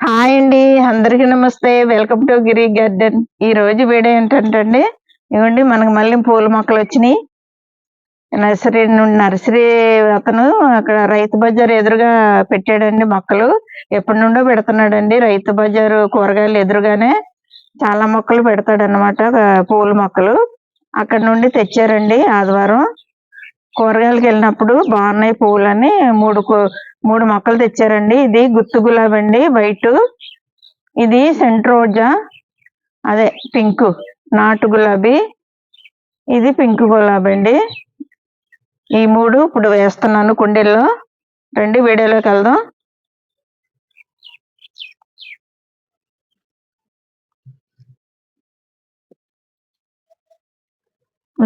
Hi అండి. అందరికీ నమస్తే. Welcome to Giri garden. ఈ రోజు వీడియో ఏంటంటే ఇవ్వండి మనకు మళ్ళీ పూల మొక్కలు వచ్చినాయి. నర్సరీ అతను అక్కడ రైతు బజార్ ఎదురుగా పెట్టాడండి మొక్కలు. ఎప్పటి నుండో పెడుతున్నాడండి. రైతు బజారు కూరగాయలు ఎదురుగానే చాలా మొక్కలు పెడతాడన్నమాట. పూల మొక్కలు అక్కడ నుండి తెచ్చారండి ఆదివారం. కూరగాయలకు వెళ్ళినప్పుడు బాగున్నాయి పువ్వులని మూడు మొక్కలు తెచ్చారండి. ఇది గుత్తు గులాబీ అండి, వైట్. ఇది సెంట్ రోజా, అదే పింక్, నాటు గులాబీ. ఇది పింక్ గులాబీ అండి. ఈ మూడు ఇప్పుడు వేస్తున్నాను కుండీల్లో. రండి వీడియోలోకి వెళ్దాం.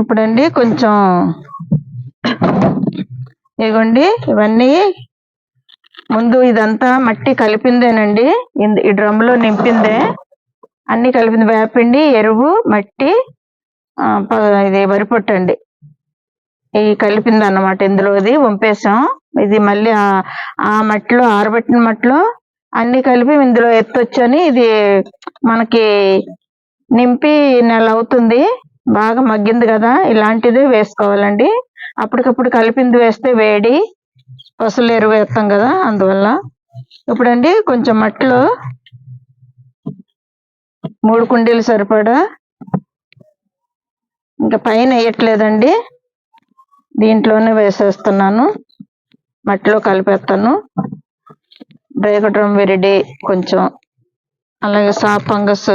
ఇప్పుడండి కొంచెం ఇగోండి ఇవన్నీ ముందు ఇదంతా మట్టి కలిపిందేనండి. ఈ డ్రమ్లో నింపిందే, అన్ని కలిపింది. వేపిండి, ఎరువు, మట్టి, ఇది వరిపొట్టండి. ఇవి కలిపింది అన్నమాట. ఇందులోది వంపేసాం. ఇది మళ్ళీ ఆ మట్టిలో, ఆరబెట్టిన మట్టిలో అన్ని కలిపి ఇందులో ఎత్తొచ్చని ఇది మనకి నింపి నెల అవుతుంది. బాగా మగ్గింది కదా, ఇలాంటిదే వేసుకోవాలండి. అప్పటికప్పుడు కలిపింది వేస్తే వేడి, పసులు ఎరువు వేస్తాం కదా, అందువల్ల. ఇప్పుడండి కొంచెం మట్టిలో 3 కుండీలు సరిపడా, ఇంకా పైన వేయట్లేదండి, దీంట్లోనే వేసేస్తున్నాను. మట్టిలో కలిపేస్తాను. డ్రైగడ్రమ్ విరిడి కొంచెం, అలాగే సాప్ ఫంగస్,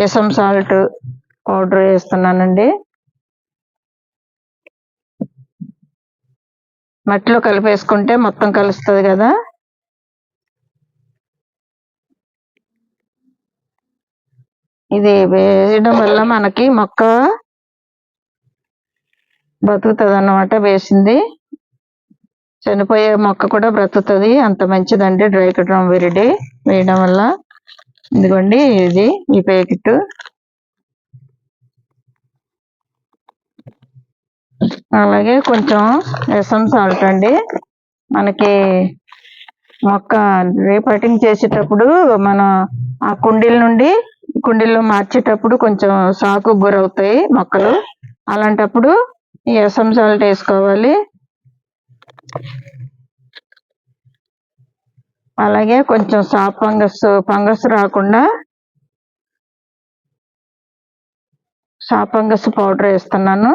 ఎసమ్ సాల్ట్ పౌడర్ వేస్తున్నానండి. మట్టిలో కలిపేసుకుంటే మొత్తం కలుస్తుంది కదా. ఇది వేయడం వల్ల మనకి మొక్క బ్రతుకుతుంది అన్నమాట. వేసింది చనిపోయే మొక్క కూడా బ్రతుకుతుంది, అంత మంచిదండి డ్రైగడ్రమ్ విరిడి వేయడం వల్ల. ఇదిగోండి ఇది ఈ ప్యాకెట్. అలాగే కొంచెం ఎసమ్ సాల్ట్ అండి. మనకి మొక్క రీపటింగ్ చేసేటప్పుడు మనం ఆ కుండీల నుండి కుండీల్లో మార్చేటప్పుడు కొంచెం సాకు గురవుతాయి మొక్కలు. అలాంటప్పుడు ఈ ఎసమ్ సాల్ట్ వేసుకోవాలి. అలాగే కొంచెం సాప్ ఫంగస్ రాకుండా సాప్ ఫంగస్ పౌడర్ వేస్తున్నాను.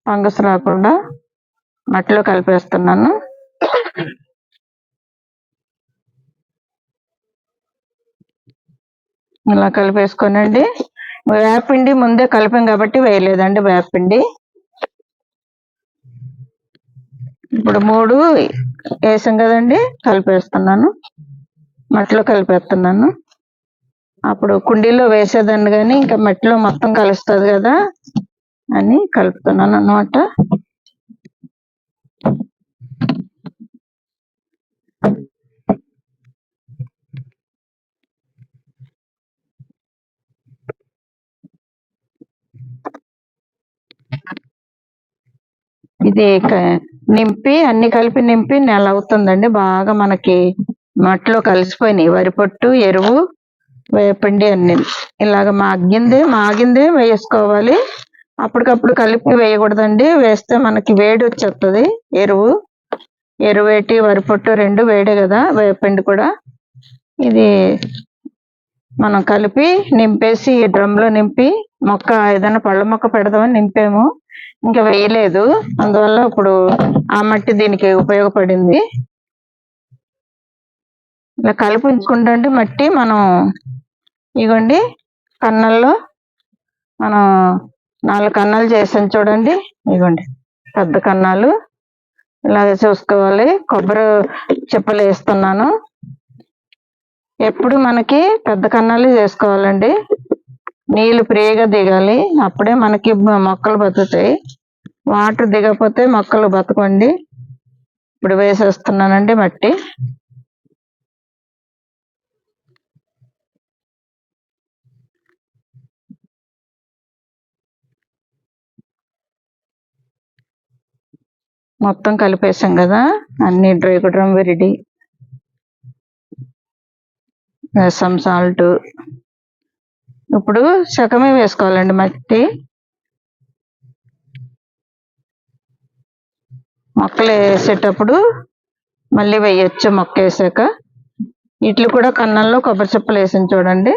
ఫంగస్ రాకుండా మట్టిలో కలిపేస్తున్నాను. ఇలా కలిపేసుకోనండి. వేపిండి ముందే కలిపాం కాబట్టి వేయలేదండి వేపిండి. ఇప్పుడు 3 వేసాం కదండి, కలిపేస్తున్నాను. మట్టిలో కలిపేస్తున్నాను. అప్పుడు కుండీలో వేసేదాన్ని కానీ ఇంకా మట్టిలో మొత్తం కలుస్తుంది కదా అని కలుపుతున్నాను అన్నమాట. ఇది నింపి అన్ని కలిపి నింపి నెల అవుతుందండి. బాగా మనకి మట్టిలో కలిసిపోయినాయి వరిపొట్టు, ఎరువు, వేపండి అన్ని. ఇలాగ మాగిందే వేసుకోవాలి. అప్పటికప్పుడు కలిపి వేయకూడదండి. వేస్తే మనకి వేడి వచ్చేస్తుంది. ఎరువేటి వరిపొట్టు 2 వేడే కదా, వేపండి కూడా. ఇది మనం కలిపి నింపేసి డ్రమ్లో నింపి మొక్క ఏదైనా పళ్ళ మొక్క పెడదామని నింపాము, ఇంకా వేయలేదు. అందువల్ల ఇప్పుడు ఆ మట్టి దీనికి ఉపయోగపడింది. ఇలా కలిపి ఉంచుకుంటే మట్టి మనం ఇగోండి కన్నల్లో మనం 4 కన్నాలు చేసాం చూడండి. ఇగోండి పెద్ద కన్నాలు ఇలాగే చూసుకోవాలి. కొబ్బరి చెప్పలు వేస్తున్నాను. ఎప్పుడు మనకి పెద్ద కన్నాలు చేసుకోవాలండి. నీళ్ళు ఫ్రీగా దిగాలి, అప్పుడే మనకి మొక్కలు బతుకుతాయి. వాటర్ దిగకపోతే మొక్కలు బతకండి. ఇప్పుడు వేసేస్తున్నానండి మట్టి. మొత్తం కలిపేసాం కదా అన్ని డ్రైగడ్రమ్ విరిడి. రసం సాల్ట్. ఇప్పుడు సగమే వేసుకోవాలండి మట్టి. మొక్కలు వేసేటప్పుడు మళ్ళీ వేయచ్చు మొక్క వేసాక. ఇట్లు కూడా కన్నంలో కొబ్బరి చిప్పలు వేసాను చూడండి.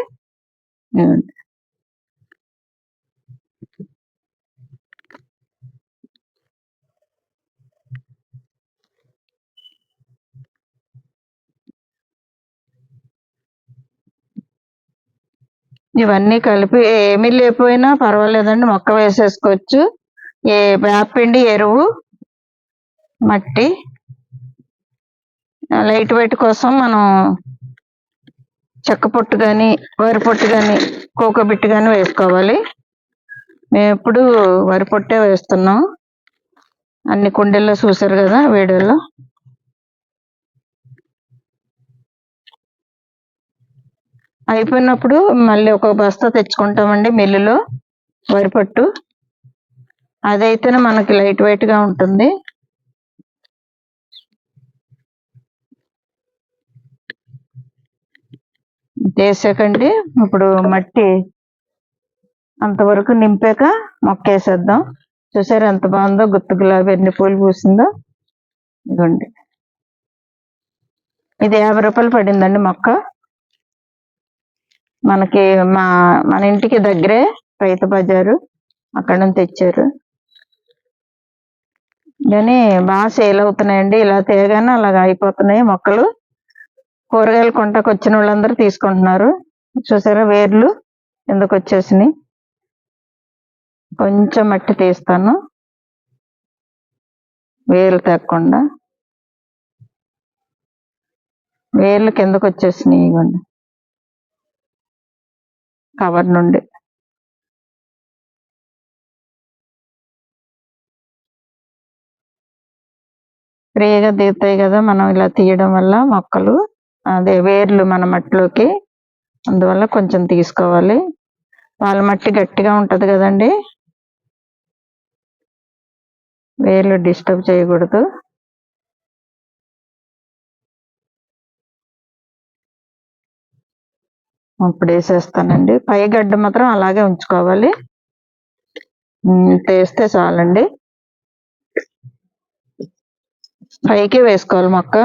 ఇవన్నీ కలిపి ఏమీ లేకపోయినా పర్వాలేదండి, మొక్క వేసేసుకోవచ్చు. వేపపిండి, ఎరువు, మట్టి, లైట్ వెయిట్ కోసం మనం చెక్క పొట్టు కానీ వరి పొట్టు కానీ కోకోబిట్ కానీ వేసుకోవాలి. మేము ఎప్పుడు వరి పొట్టే వేస్తున్నాం. అన్ని కుండీల్లో చూసారు కదా వీడియోలో. అయిపోయినప్పుడు మళ్ళీ ఒక బస్తా తెచ్చుకుంటామండి మిల్లులో వరిపట్టు. అదైతేనే మనకి లైట్ వెయిట్ గా ఉంటుంది. వేసాకండి ఇప్పుడు మట్టి అంతవరకు నింపాక మొక్క వేసేద్దాం. చూసారు ఎంత బాగుందో, గుత్తి గులాబీ ఎన్ని పూలు పూసిందో. ఇదిగోండి, ఇది 50 రూపాయలు పడిందండి మొక్క. మనకి మన ఇంటికి దగ్గరే రైతు బజారు, అక్కడ నుంచి తెచ్చారు. కానీ బాగా సేల్ అవుతున్నాయండి. ఇలా తేగానే అలాగ అయిపోతున్నాయి మొక్కలు. కూరగాయలు కొంటకు వచ్చిన వాళ్ళందరూ తీసుకుంటున్నారు. చూసారా వేర్లు ఎందుకు వచ్చేసినాయి. కొంచెం మట్టి తీస్తాను వేర్లు తెగకుండా. వేర్లు కిందకు వచ్చేసినాయి ఇవ్వండి కవర్ నుండి. ఫ్రీగా దిగుతాయి కదా మనం ఇలా తీయడం వల్ల మొక్కలు, అదే వేర్లు మన మట్టిలోకి. అందువల్ల కొంచెం తీసుకోవాలి. వాళ్ళ మట్టి గట్టిగా ఉంటది కదండి, వేర్లు డిస్టర్బ్ చేయకూడదు. ఇప్పుడు వేసేస్తానండి. పై గడ్డ మాత్రం అలాగే ఉంచుకోవాలి. వేస్తే చాలండి. పైకి వేసుకోవాలి మొక్క,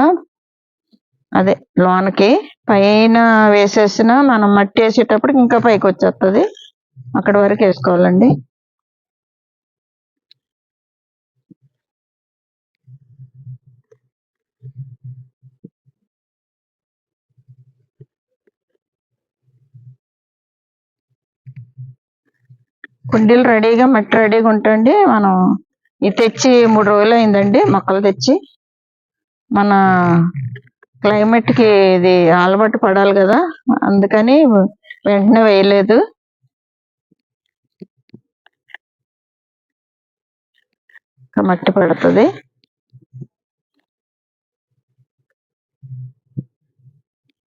అదే లోనకి. పైన వేసేసిన మనం మట్టి వేసేటప్పుడు ఇంకా పైకి వచ్చేస్తుంది. అక్కడ వరకు వేసుకోవాలండి. కుండీలు రెడీగా, మట్టి రెడీగా ఉంటుంది. మనం ఇది తెచ్చి 3 రోజులు అయిందండి, మొక్కలు తెచ్చి. మన క్లైమేట్కి ఇది అలవాటు పడాలి కదా, అందుకని వెంటనే వేయలేదు. మట్టి పడుతుంది.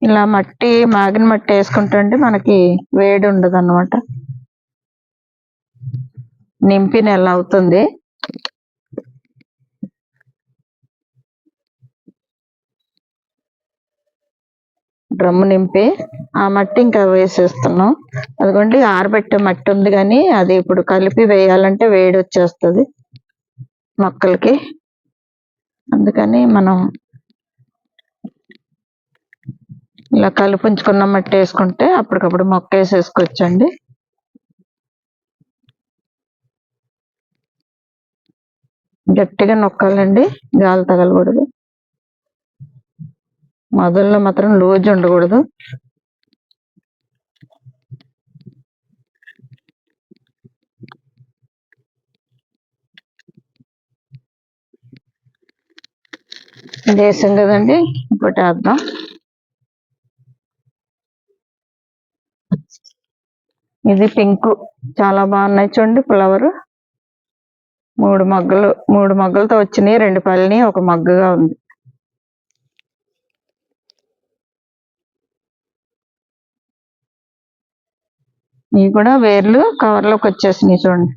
ఇలా మట్టి, మాగిన మట్టి వేసుకుంటుంటే మనకి వేడి ఉండదు అన్నమాట. నింపి నెల అవుతుంది. డ్రమ్ము నింపి ఆ మట్టి ఇంకా వేసేస్తున్నాం. అదిగోండి ఆరబెట్టే మట్టి ఉంది, కానీ అది ఇప్పుడు కలిపి వేయాలంటే వేడి వచ్చేస్తుంది మొక్కలకి. అందుకని మనం ఇలా కలిపించుకున్న మట్టి వేసుకుంటే అప్పటికప్పుడు మొక్క వేసేసుకోవచ్చండి. గట్టిగా నొక్కాలండి, గాలి తగలకూడదు. మొదల్లో మాత్రం లూజ్ ఉండకూడదు. వేసాం కదండి, ఇప్పుడు వేద్దాం. ఇది పింక్, చాలా బాగున్నాయి చూడండి ఫ్లవర్. 3 మొగ్గలతో వచ్చినాయి. 2 పళ్ళని, 1 మొగ్గగా ఉంది. ఇవి కూడా వేర్లు కవర్లోకి వచ్చేసినాయి చూడండి.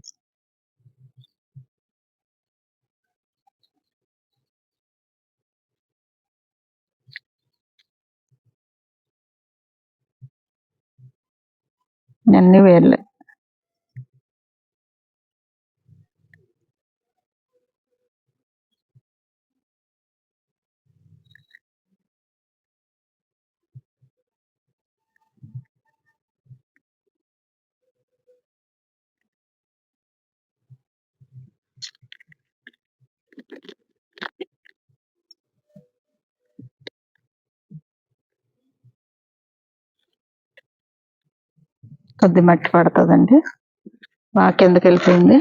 అన్ని వేర్లే. కొద్ది మట్టి పడుతుందండి. బాగా కిందకి వెళ్ళిపోయింది.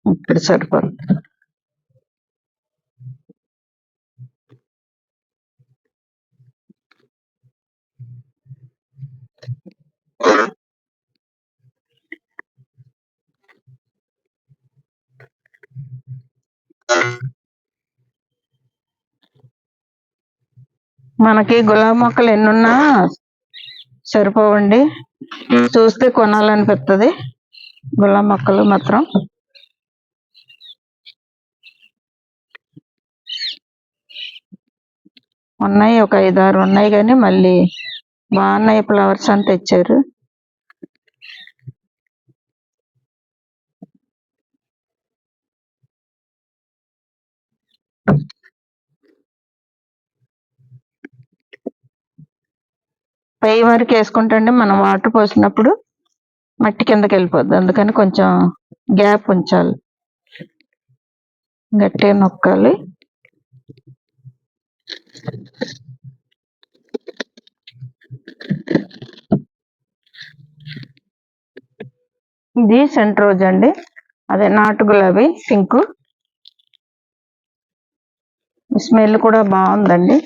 ఇక్కడ సరిపోతుంది. మనకి గులాబీ మొక్కలు ఎన్నున్నా సరిపోవండి. చూస్తే కొనాలనిపిస్తుంది గులాబీ మొక్కలు మాత్రం. ఉన్నాయి, ఒక 5-6 ఉన్నాయి, కానీ మళ్ళీ బాగున్నాయి ఫ్లవర్స్ అని తెచ్చారు. పై వరకు వేసుకుంటే మనం వాటర్ పోసినప్పుడు మట్టి కిందకి వెళ్ళిపోద్ది. అందుకని కొంచెం గ్యాప్ ఉంచాలి, గట్టిగా నొక్కాలి. ఇది సెంట్ రోజ్ అండి, అదే నాటు గులాబీ పింక్. స్మెల్ కూడా బాగుందండి.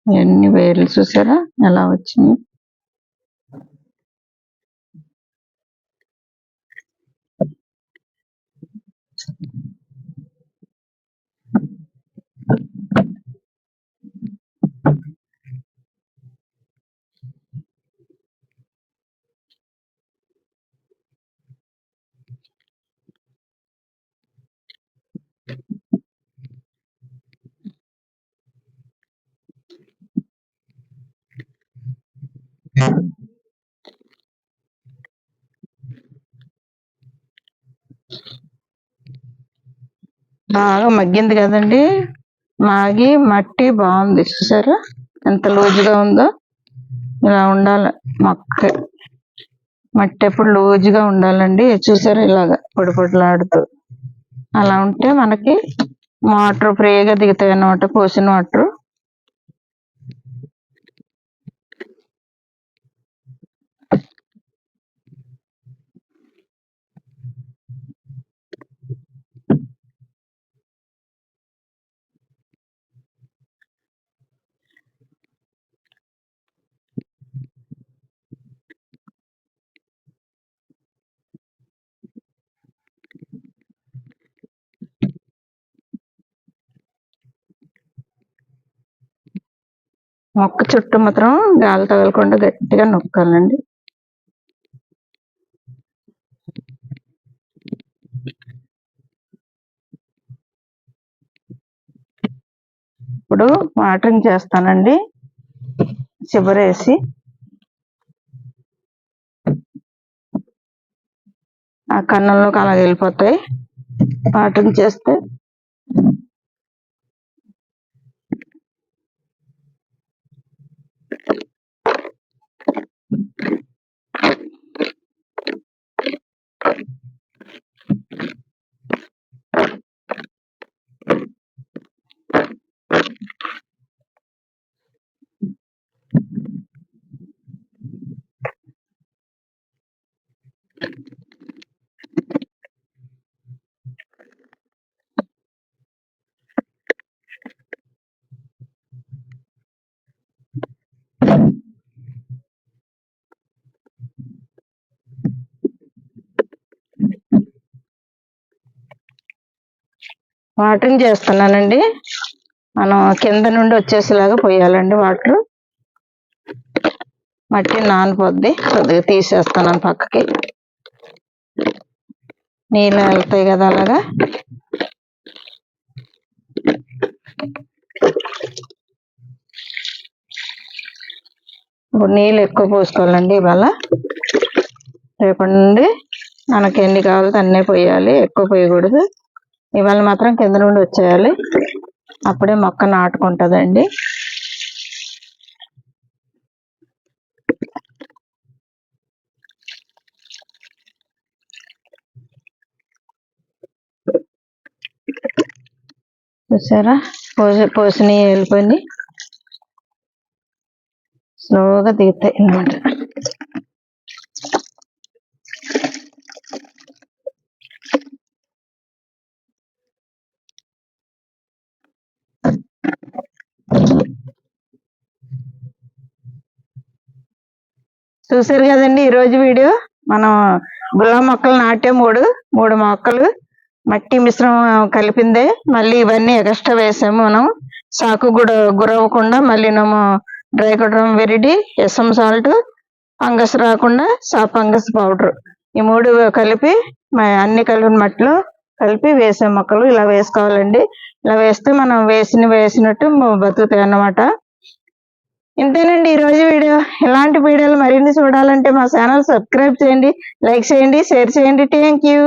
ఎన్ని వేర్లు చూసారా ఎలా వచ్చింది. బాగా మగ్గింది కదండి. మాగి మట్టి బాగుంది చూసారా ఎంత లూజుగా ఉందో. ఇలా ఉండాలి మొక్క. మట్టి ఎప్పుడు లూజుగా ఉండాలండి. చూసారా ఇలాగా పొడి పొడిలాడుతూ. అలా ఉంటే మనకి వాటర్ ఫ్రీగా దిగుతాయి అన్నమాట, పోసిన వాటర్. మొక్క చుట్టూ మాత్రం గాలి తగలకుండా గట్టిగా నొక్కాలండి. ఇప్పుడు వాటరింగ్ చేస్తానండి చివరేసి. ఆ కన్నంలోకి అలా వెళ్ళిపోతాయి వాటరింగ్ చేస్తే. వాటరింగ్ చేస్తున్నానండి. మనం కింద నుండి వచ్చేసేలాగా పోయాలండి వాటర్. మట్టి నానిపోద్ది. కొద్దిగా తీసేస్తున్నాను పక్కకి. నీళ్ళు వెళ్తాయి కదా అలాగా. ఇప్పుడు నీళ్ళు ఎక్కువ పోసుకోవాలండి ఇవాళ. రేపటి నుండి మనకి ఎన్ని కావాలో అన్నీ పోయాలి, ఎక్కువ పోయకూడదు. ఇవాళ మాత్రం కింద నుండి వచ్చేయాలి, అప్పుడే మొక్క నాటుకుంటుందండి. చూసారా, పోసినవి వెళ్ళిపోయి స్లోగా దిగుతాయి అన్నమాట. చూసారు కదండి ఈరోజు వీడియో. మనం గులాబీ మొక్కలు నాటే మూడు మొక్కలు మట్టి మిశ్రమం కలిపిందే. మళ్ళీ ఇవన్నీ ఎక్స్ట్రా వేసాము మనం, సాకు కూడా గురవ్వకుండా. మళ్ళీ డ్రైకోడర్మా విరిడి, ఎస్ఎం సాల్ట్, ఫంగస్ రాకుండా ఫంగస్ పౌడర్, ఈ మూడు కలిపి అన్ని కలిపిన మట్టిలో కలిపి వేసే మొక్కలు ఇలా వేసుకోవాలండి. ఇలా వేస్తే మనం వేసినట్టు బతుకుతాయి అన్నమాట. ఇంతేనండి ఈరోజు వీడియో. ఇలాంటి వీడియోలు మరిన్ని చూడాలంటే మా ఛానల్ సబ్స్క్రైబ్ చేయండి, లైక్ చేయండి, షేర్ చేయండి. Thank you.